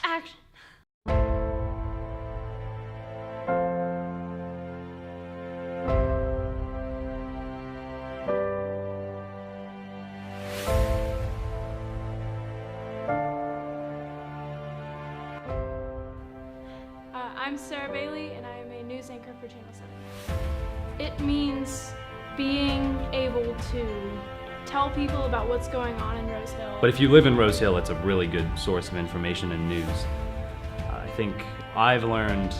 Action. I'm Sarah Bailey, and I am a news anchor for Channel 7. It means being able to tell people about what's going on in Rose Hill. But if you live in Rose Hill, it's a really good source of information and news. I think I've learned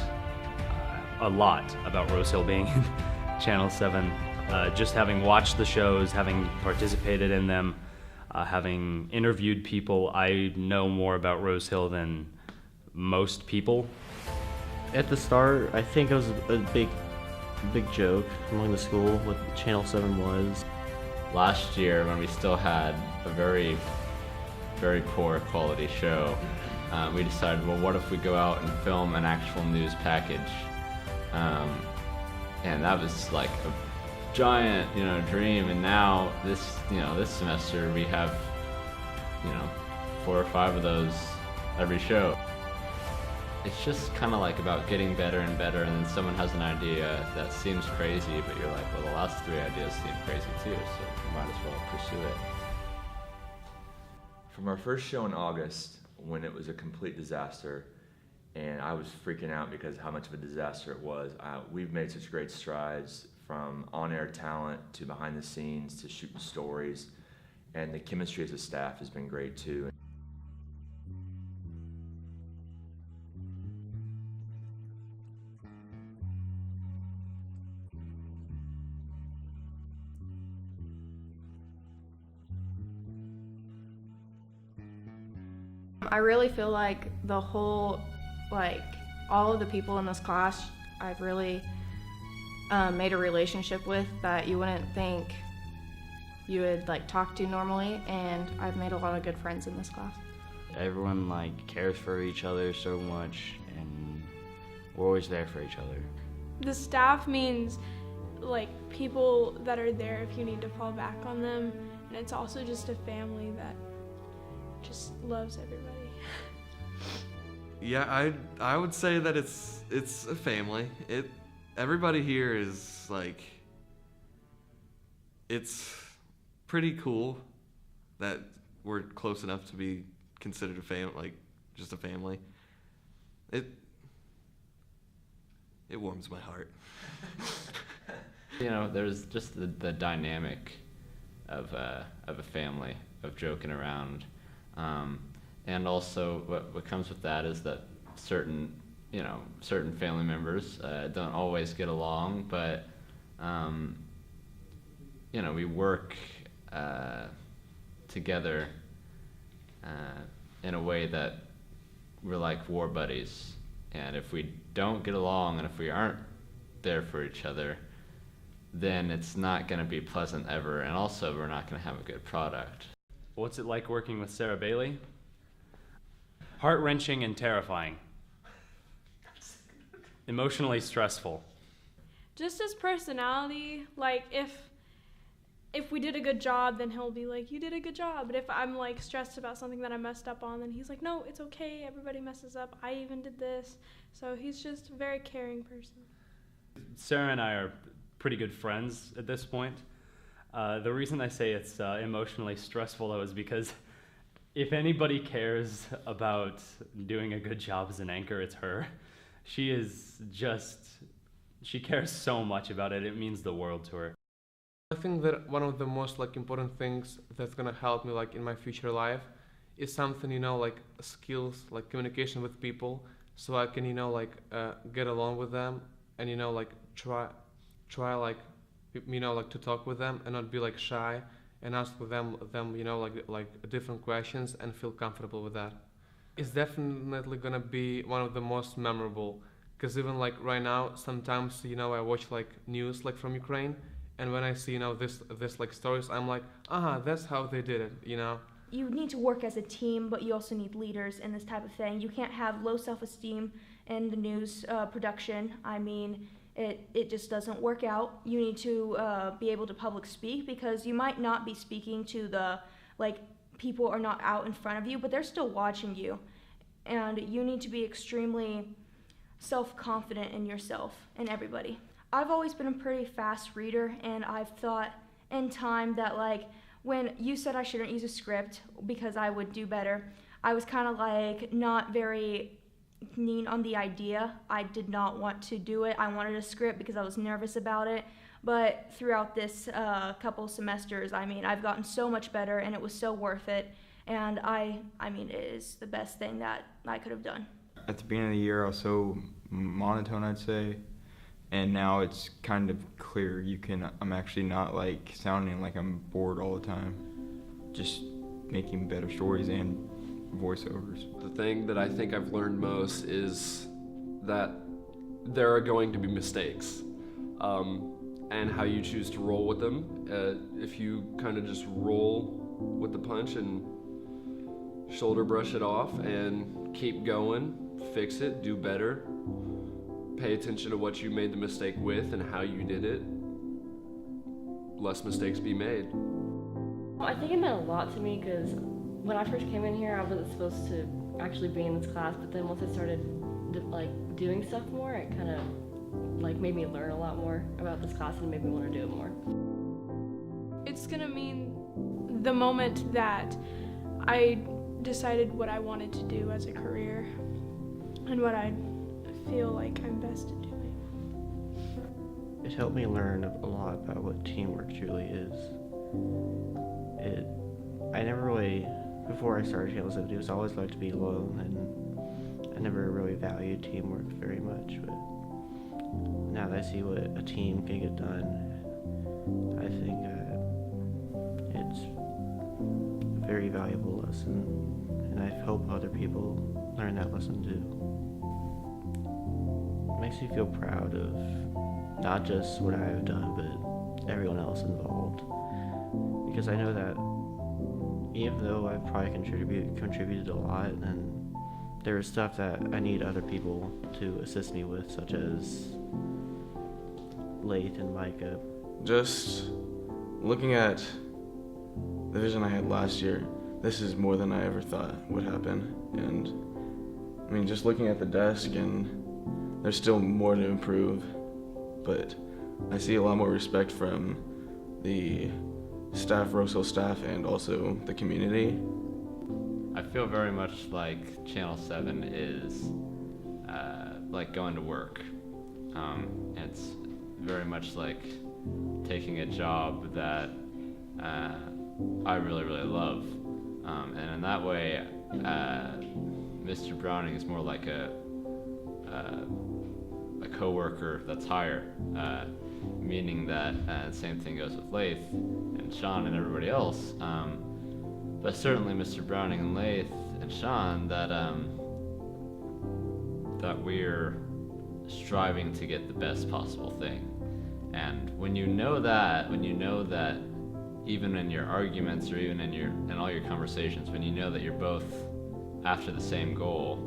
a lot about Rose Hill being in Channel 7, just having watched the shows, having participated in them, having interviewed people. I know more about Rose Hill than most people. At the start, I think it was a big joke among the school what Channel 7 was. Last year, when we still had a very, very poor quality show, we decided, well, what if we go out and film an actual news package? And that was like a giant, dream. And now this semester we have, 4 or 5 of those every show. It's just kind of like about getting better and better, and then someone has an idea that seems crazy, but you're like, well, the last 3 ideas seem crazy too, so you might as well pursue it. From our first show in August, when it was a complete disaster, and I was freaking out because how much of a disaster it was, we've made such great strides from on-air talent to behind the scenes to shooting stories, and the chemistry as a staff has been great too. I really feel like the whole, all of the people in this class, I've really made a relationship with that you wouldn't think you would talk to normally, and I've made a lot of good friends in this class. Everyone cares for each other so much, and we're always there for each other. The staff means people that are there if you need to fall back on them, and it's also just a family that just loves everybody. Yeah, I would say that it's a family. Everybody here is it's pretty cool that we're close enough to be considered a just a family. It warms my heart. There's just the dynamic of a family, of joking around. And also what comes with that is that certain family members don't always get along, but we work together in a way that we're like war buddies. And if we don't get along and if we aren't there for each other, then it's not going to be pleasant ever, and also we're not going to have a good product. What's it like working with Sarah Bailey? Heart-wrenching and terrifying. Emotionally stressful. Just his personality, if we did a good job, then he'll be like, you did a good job. But if I'm stressed about something that I messed up on, then he's like, no, it's okay, everybody messes up, I even did this. So he's just a very caring person. Sarah and I are pretty good friends at this point. The reason I say it's emotionally stressful, though, is because if anybody cares about doing a good job as an anchor, it's her. She cares so much about it. It means the world to her. I think that one of the most important things that's gonna help me in my future life is something, skills, communication with people, so I can, get along with them and, try to talk with them and not be shy, and ask them different questions and feel comfortable with that. It's definitely gonna be one of the most memorable, because even right now, sometimes I watch news from Ukraine, and when I see this stories, I'm like, that's how they did it, You need to work as a team, but you also need leaders in this type of thing. You can't have low self-esteem in the news production. I mean, it just doesn't work out. You need to be able to public speak, because you might not be speaking to the, people are not out in front of you, but they're still watching you. and you need to be extremely self-confident in yourself and everybody. I've always been a pretty fast reader, and I've thought in time that, like, when you said I shouldn't use a script because I would do better, I was kind of like not very keen on the idea. I did not want to do it. I wanted a script because I was nervous about it. But throughout this couple semesters, I mean, I've gotten so much better, and it was so worth it. And I mean, it is the best thing that I could have done. At the beginning of the year, I was so monotone, I'd say, and now it's kind of clear. I'm actually not like sounding like I'm bored all the time, just making better stories and voiceovers. The thing that I think I've learned most is that there are going to be mistakes, and how you choose to roll with them. If you kind of just roll with the punch and shoulder brush it off and keep going, fix it, do better, pay attention to what you made the mistake with and how you did it, less mistakes be made. I think it meant a lot to me because when I first came in here, I wasn't supposed to actually be in this class, but then once I started doing stuff more, it kind of made me learn a lot more about this class and made me want to do it more. It's gonna mean the moment that I decided what I wanted to do as a career and what I feel like I'm best at doing. It helped me learn a lot about what teamwork truly is. I never really, before I started Channel 7 News, I always liked to be alone, and I never really valued teamwork very much. But now that I see what a team can get done, I think it's a very valuable lesson, and I hope other people learn that lesson too. It makes me feel proud of not just what I have done, but everyone else involved. Because I know that even though I've probably contributed a lot, and there is stuff that I need other people to assist me with, such as Lath and Micah. Just looking at the vision I had last year, this is more than I ever thought would happen. And I mean, just looking at the desk, and there's still more to improve, but I see a lot more respect from the staff, Rosehill staff, and also the community. I feel very much like Channel 7 is like going to work. It's very much like taking a job that I really, really love. And in that way, Mr. Browning is more like a co-worker that's hired, meaning that the same thing goes with Lath and Sean and everybody else. But certainly Mr. Browning and Lath and Sean, that we're striving to get the best possible thing. And when you know that even in your arguments or even in all your conversations, when you know that you're both after the same goal,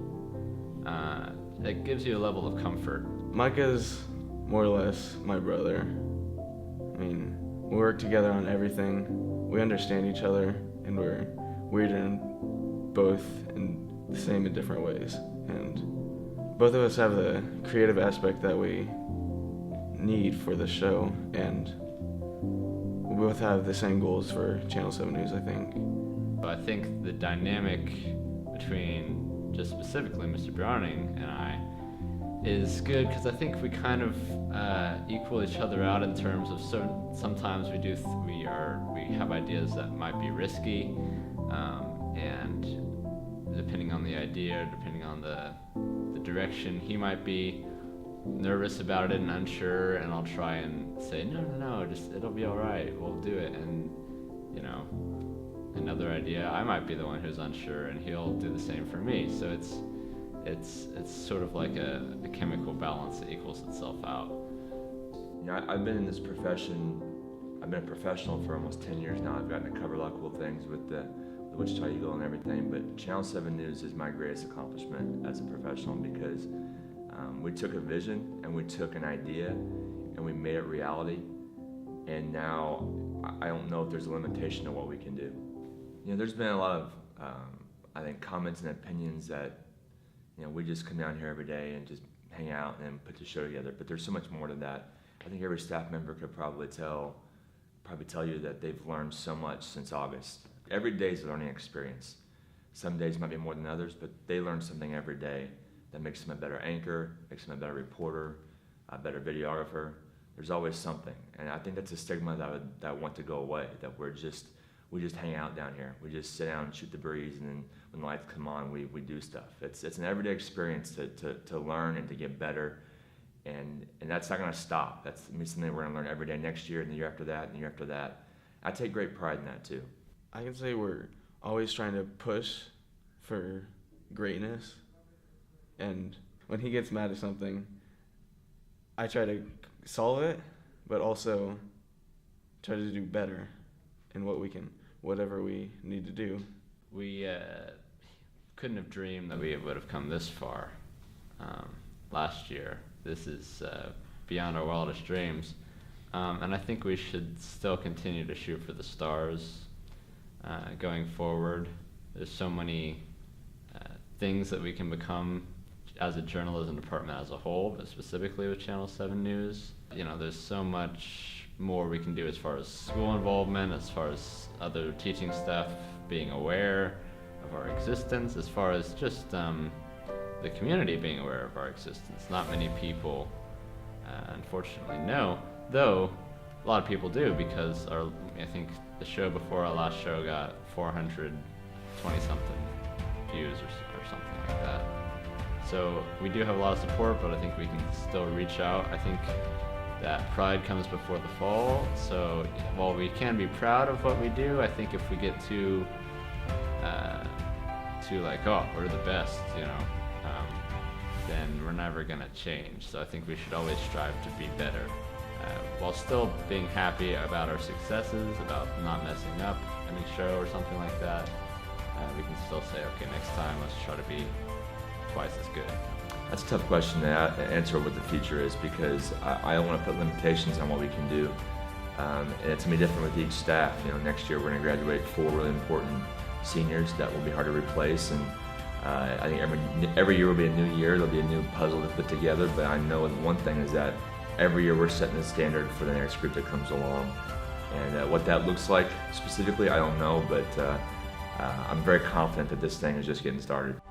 it gives you a level of comfort. Micah's more or less my brother. I mean, we work together on everything. We understand each other, and we're weird and both in the same in different ways. And both of us have the creative aspect that we need for the show, and we both have the same goals for Channel 7 News, I think. I think the dynamic between just specifically Mr. Browning and I is good because I think we kind of equal each other out in terms of sometimes we have ideas that might be risky, and depending on the idea, depending on the direction, he might be nervous about it and unsure, and I'll try and say no, just it'll be all right, we'll do it. And another idea, I might be the one who's unsure, and he'll do the same for me. So it's sort of like a chemical balance that equals itself out. I've been in this profession. I've been a professional for almost 10 years now. I've gotten to cover a lot of cool things with the Wichita Eagle and everything, but Channel 7 News is my greatest accomplishment as a professional because we took a vision and we took an idea and we made it reality, and now I don't know if there's a limitation to what we can do. There's been a lot of I think comments and opinions that You know, we just come down here every day and just hang out and put the show together. But there's so much more to that. I think every staff member could probably tell you that they've learned so much since August. Every day is a learning experience. Some days might be more than others, but they learn something every day that makes them a better anchor, makes them a better reporter, a better videographer. There's always something, and I think that's a stigma that I want to go away. That we just hang out down here. We just sit down and shoot the breeze, and then when the lights come on, we do stuff. It's an everyday experience to learn and to get better, and that's not going to stop. That's something we're going to learn every day next year, and the year after that, and the year after that. I take great pride in that too. I can say we're always trying to push for greatness, and when he gets mad at something, I try to solve it, but also try to do better in whatever we need to do. We couldn't have dreamed that we would have come this far last year. This is beyond our wildest dreams, and I think we should still continue to shoot for the stars going forward. There's so many things that we can become as a journalism department as a whole, but specifically with Channel 7 News. You know, there's so much more we can do as far as school involvement, as far as other teaching staff being aware of our existence, as far as just the community being aware of our existence. Not many people, unfortunately, know, though a lot of people do, because I think the show before our last show got 420-something views or something like that. So we do have a lot of support, but I think we can still reach out. I think that pride comes before the fall. So while we can be proud of what we do, I think if we get too like, oh, we're the best, you know, then we're never gonna change. So I think we should always strive to be better, while still being happy about our successes, about not messing up any show or something like that. We can still say, okay, next time let's try to be twice as good. That's a tough question to answer what the future is, because I don't want to put limitations on what we can do. And it's going to be different with each staff. You know, next year we're going to graduate 4 really important seniors that will be hard to replace. And I think every year will be a new year. There'll be a new puzzle to put together. But I know one thing is that every year we're setting the standard for the next group that comes along. And what that looks like specifically, I don't know. But I'm very confident that this thing is just getting started.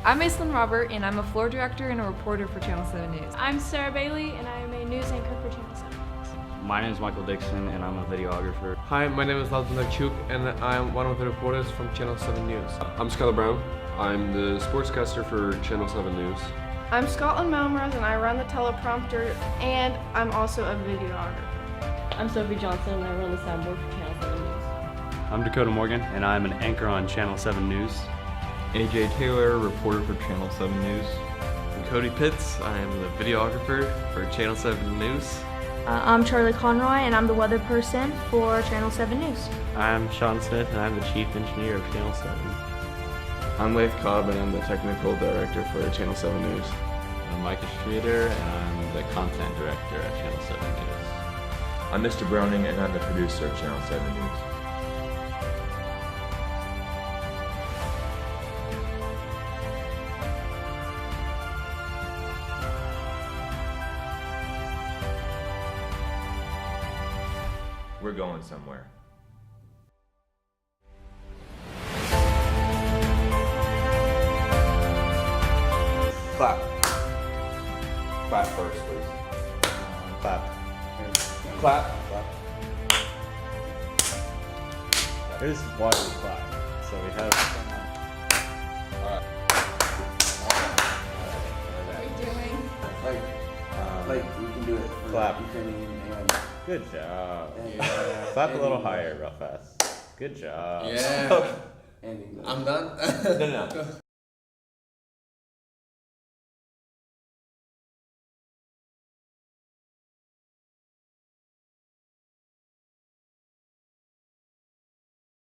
I'm Aislinn Robert, and I'm a floor director and a reporter for Channel 7 News. I'm Sarah Bailey, and I am a news anchor for Channel 7 News. My name is Michael Dixon, and I'm a videographer. Hi, my name is Lalton Darchuk, and I'm one of the reporters from Channel 7 News. I'm Skylar Brown. I'm the sportscaster for Channel 7 News. I'm Scotland Malmrose, and I run the teleprompter, and I'm also a videographer. I'm Sophie Johnson, and I run the soundboard for Channel 7 News. I'm Dakota Morgan, and I'm an anchor on Channel 7 News. AJ Taylor, reporter for Channel 7 News. I'm Cody Pitts. I am the videographer for Channel 7 News. I'm Charlie Conroy, and I'm the weather person for Channel 7 News. I'm Sean Smith, and I'm the chief engineer of Channel 7. I'm Leif Cobb, and I'm the technical director for Channel 7 News. I'm Micah Streeter, and I'm the content director at Channel 7 News. I'm Mr. Browning, and I'm the producer of Channel 7 News. We're going somewhere. Clap. Clap first, please. Clap. Clap. Clap. Here's why we clap. So we have. Alright. What are you doing? Like we can do it. Clap. Good job. Yeah. Clap a little higher, real fast. Good job. Yeah. I'm done. No.